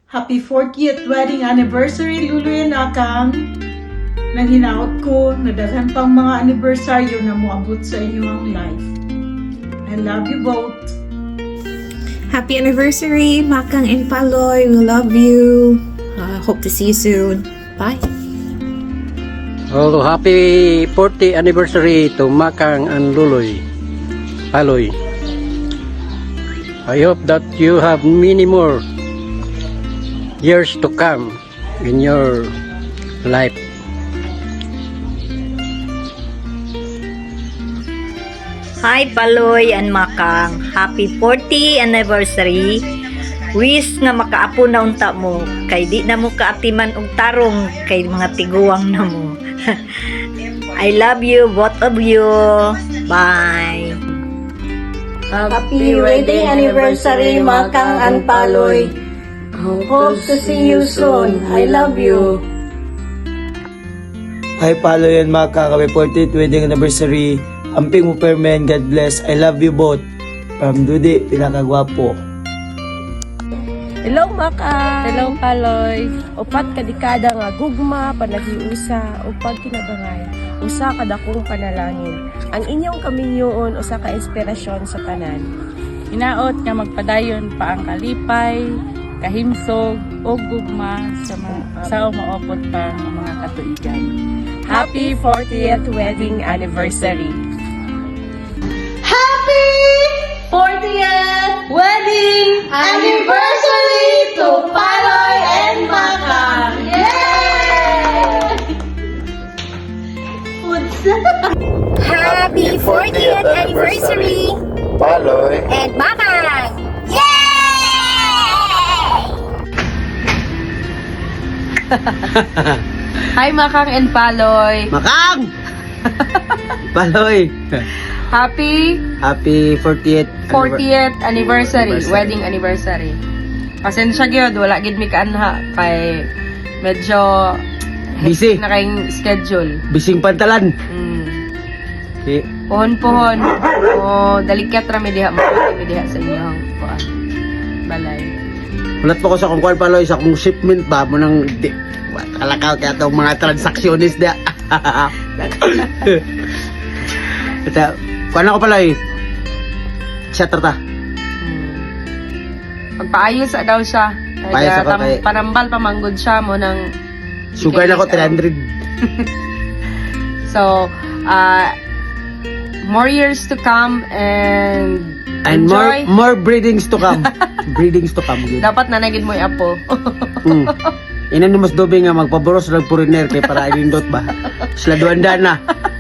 Happy 40th wedding anniversary, Luloy and Akang. Nang hinaot ko, nadaghan pang mga anibersaryo na moabot sa inyong life. I love you both. Happy anniversary, Makang and Paloy. We love you. Hope to see you soon. Bye. Oh, happy 40th anniversary to Makang and Luloy. Paloy. I hope that you have many more years to come in your life. Hi Paloy and Makang, happy 40th anniversary. Wish nga makaapo na unta mo, kay di na mo kaatiman og tarong kay mga tiguwang na mo. I love you, both of you. Bye. Happy wedding anniversary, Makang and Paloy. Hope to see you soon. I love you. Hi Paloy and Makang, happy 40th wedding anniversary. Amping mo permen, God bless. I love you both. From Dudi, pinakagwapo. Hello, Makang. Hello, Paloy. Upat ka dekada nga gugma, panahiusa, o pagkinabangay. Usa ka dakong panalangin. Ang inyong kaminyoon, usa ka inspirasyon sa tanan. Hinaot nga magpadayon pa ang kalipay, kahimsog, o gugma sa umaopot pa ng mga katuigan. Happy 40th wedding anniversary. Happy 40th wedding anniversary to Paloy and Makang. Yay! Happy 40th anniversary, Paloy and Makang! Hi, Makang and Paloy. Makang! Paloy! Happy Happy 40th 40th anniversary, wedding anniversary. Pasensya gyud, wala gid mi kaanha kay medyo Busy. na kayong schedule. Bising pantalan. Okay. Pohon-pohon. O dalikat ra mi diha, mi diha sa inyong kuan. Balay. Ulat pa ko sa kung kuwan Paloy, sa kung shipment ba mo nang kalakaw kaya itong mga transactionist dia. Ito, kuwan ako Paloy. Siya tarta. Pagpaayos daw siya. Paayos ako kay... Panambal pamanggod siya mo ng Sugar na ko 300. So, more years to come and enjoy. more breedings to come. Breedings to come. Good. Dapat nanagid mo apo. Inan mas dobe nga magpaboros lang foreigner kay para ilindot ba. Sila duanda na.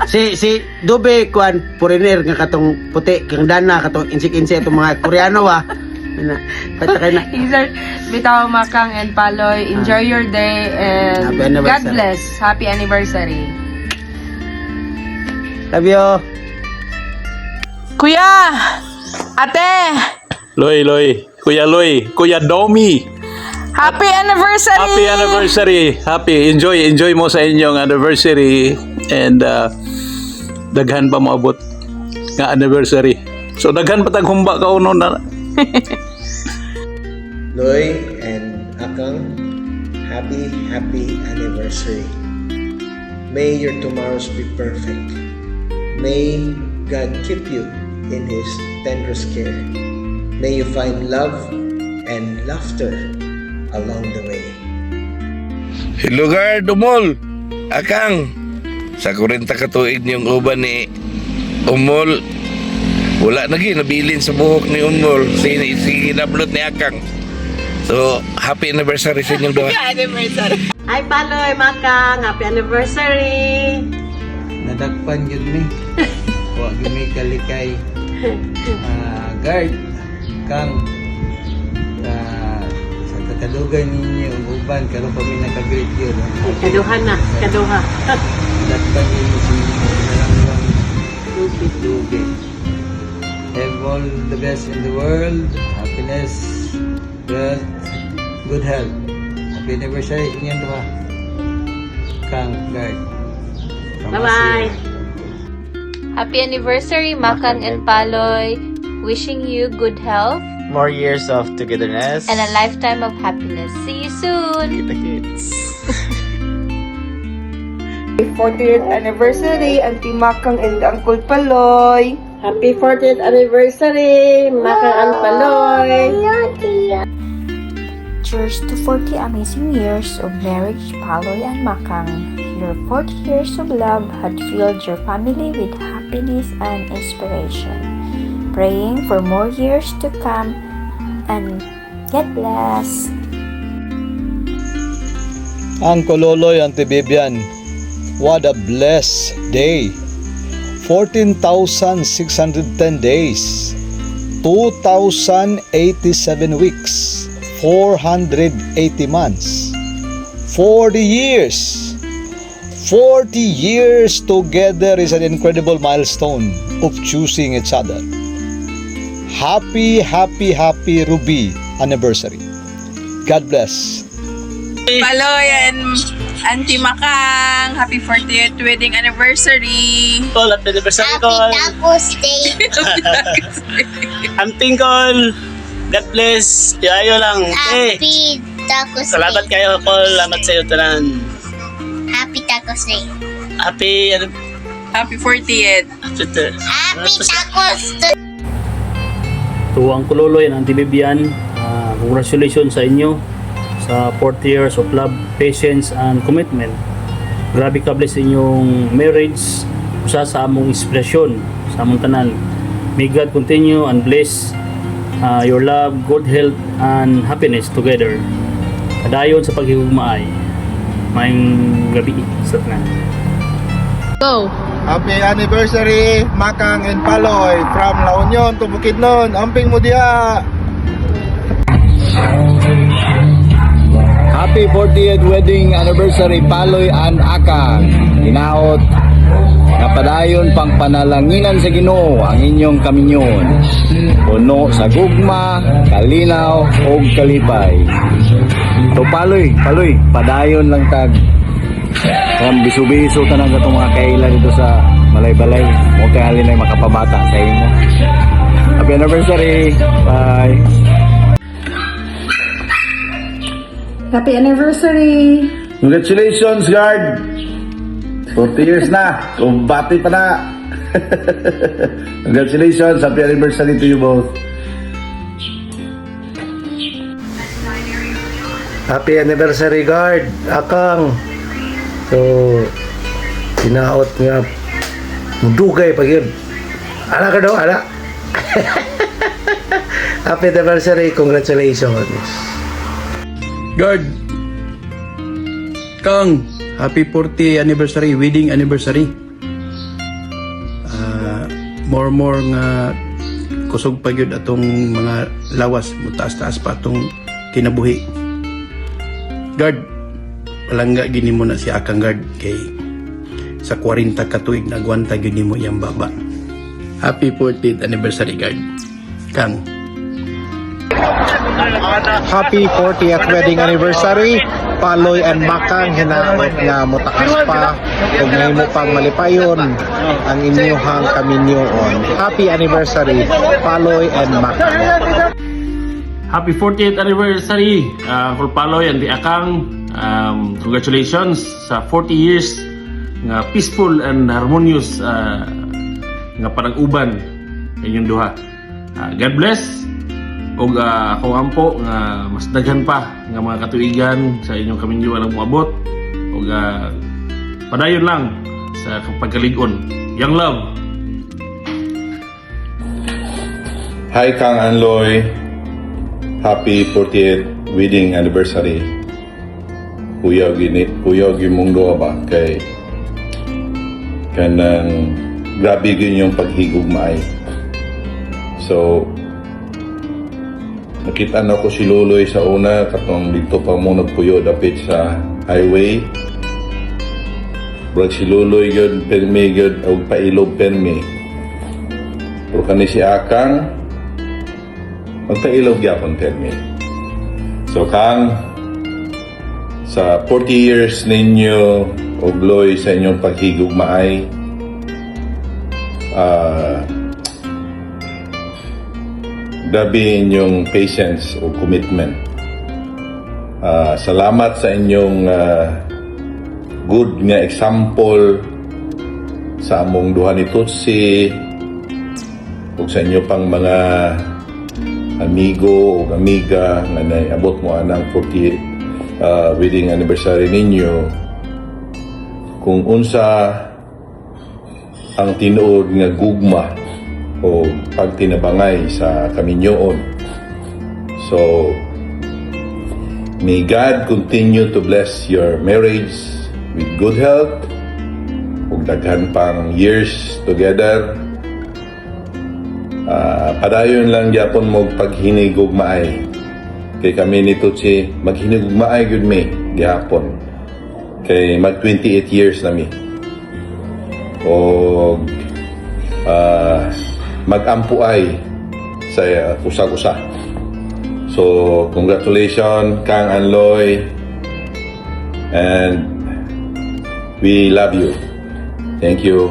Si dobe kuan foreigner nga katong puti kang dana katong insik-insik itong mga Koreano wa. Patakay na. Bitaw Makang and Paloy, enjoy your day and God bless. Happy anniversary. Love you. Kuya! Ate! Loy, Kuya Domi. Happy anniversary! Happy anniversary. Happy. Enjoy mo sa inyong anniversary and daghan pa moabot nga anniversary. So daghan pa tag humba ka uno na. Loy and Akang, happy anniversary. May your tomorrows be perfect. May God keep you in His tenderest care. May you find love and laughter along the way. Lugar Dumol, Akang, sa 40 katuig niyong uban ni Umol, wala na nabilin sa buhok ni Umol, si nablot ni Akang. So, happy anniversary sa inyong duha. Happy anniversary. Hi Paloy, Makang. Happy anniversary. Nadagpan yun ni. Huwag may kalikay. Guard, Kang, sa katalugan ninyo, uban, karoon pa may nakagrade yun. Kaduha na. Kaduha. Nadagpan yun si Narangwang Dubi. Have all the best in the world. Happiness, wealth, good health. Happy anniversary inyong duha. Kang, Guard. Bye-bye. Happy anniversary, Makang and Paloy. Wishing you good health, more years of togetherness. And a lifetime of happiness. See you soon! Kita kids. 40th anniversary, Auntie Makang and Uncle Paloy. Happy 40th anniversary, Makang and Paloy! Cheers to 40 amazing years of marriage, Paloy and Makang. Your 40 years of love had filled your family with happiness and inspiration. Praying for more years to come, and God bless. Uncle Loloy, Auntie Bibian, what a blessed day. 14,610 days, 2,087 weeks, 480 months, 40 years. 40 years together is an incredible milestone of choosing each other. Happy, happy, happy Ruby anniversary. God bless. Paloy and Auntie Makang, happy 40th wedding anniversary! Call at anniversary call. Tacos Day! Aunting call. God bless. Yayo lang. Happy Tacos Salamat Day! kayo call. Salamat sa iyo tanan. Happy Tacos Day! Happy Happy 40th! Happy Tacos Day! To Uncle Loloy and Auntie Bibian, congratulations sa inyo sa 40 years of love, patience, and commitment. Grabe ka bless inyong marriage, usa sa among inspirasyon sa among tanan. May God continue and bless your love, good health, and happiness together. Kadayon sa paghigugmaay. Maayong gabi sa tanan. Go! Happy anniversary, Makang and Paloy from La Union to Bukidnon. Amping mo diha. Happy 40th wedding anniversary, Paloy and Akang. Hinaot na padayon pang panalanginan sa Ginoo ang inyong kaminyon. Puno sa gugma, kalinaw o kalipay. So Paloy, padayon lang tag. Ang biso-biso tanang katong mga kaila dito sa Malay-Balay. Huwag kaya halin ay makapabata sa inyo. Happy anniversary! Bye! Happy anniversary! Congratulations, guard! 40 years na. Bati pa na. Congratulations. Happy anniversary to you both. Happy anniversary guard, Akang. So, tinaot nga mudugay pag yun. Ala ka daw, ala. Happy anniversary, congratulations. Guard, Kang, happy 40 anniversary, wedding anniversary. More nga kusog pa gyud atong mga lawas, mutaas-taas pa atong kinabuhi. Guard, palangga gini mo na si Akang guard kay sa 40 ka tuig nagwanta gini mo yang baba. Happy 40th anniversary guard, Kang. Happy 40th wedding anniversary, Paloy and Makang. Hinaot nga mutakas pa ug nahimo pang malipayon ang inyong kaminyoon. Happy anniversary, Paloy and Makang. Happy 40th anniversary, Uncle Paloy and the Akang. Congratulations sa 40 years nga peaceful and harmonious nga panag-uban inyong duha. God bless. Og ako ampo nga mas daghan pa nga mga katuigan sa inyong kaminyoan ang moabot. Og padayon lang sa pagkalig-on. Young love. Hi Kang and Loy. Happy 40th wedding anniversary. Kuya gimong doa ba kay kanang grabe gyud yung paghigugmaay. So nakita na ko si Loloy sa una katong dito pa mo nagpuyo dapit sa highway. Brag si Loloy gyud permi gyud og pailog permi. Pero kani si Akang magpailog gyapon permi. So Kang, sa 40 years ninyo og Loy sa inyong paghigugmaay, grabe inyong patience o commitment. Salamat sa inyong good nga example sa among duha ni Tutsi ug sa inyo pang mga amigo o amiga nga naabot mo anang 40th wedding anniversary ninyo. Kung unsa ang tinuod nga gugma o pagtinabangay sa kaminyoon. So, may God continue to bless your marriage with good health ug daghan pang years together. Padayon lang gyapon mo paghinigugmaay. Kay kami ni Tutsi maghinigugmaay gyud mi gyapon. Kay mag 28 years na mi. O mag-ampuay sa usag-usa. So, congratulations Kang Anloy, and we love you. Thank you.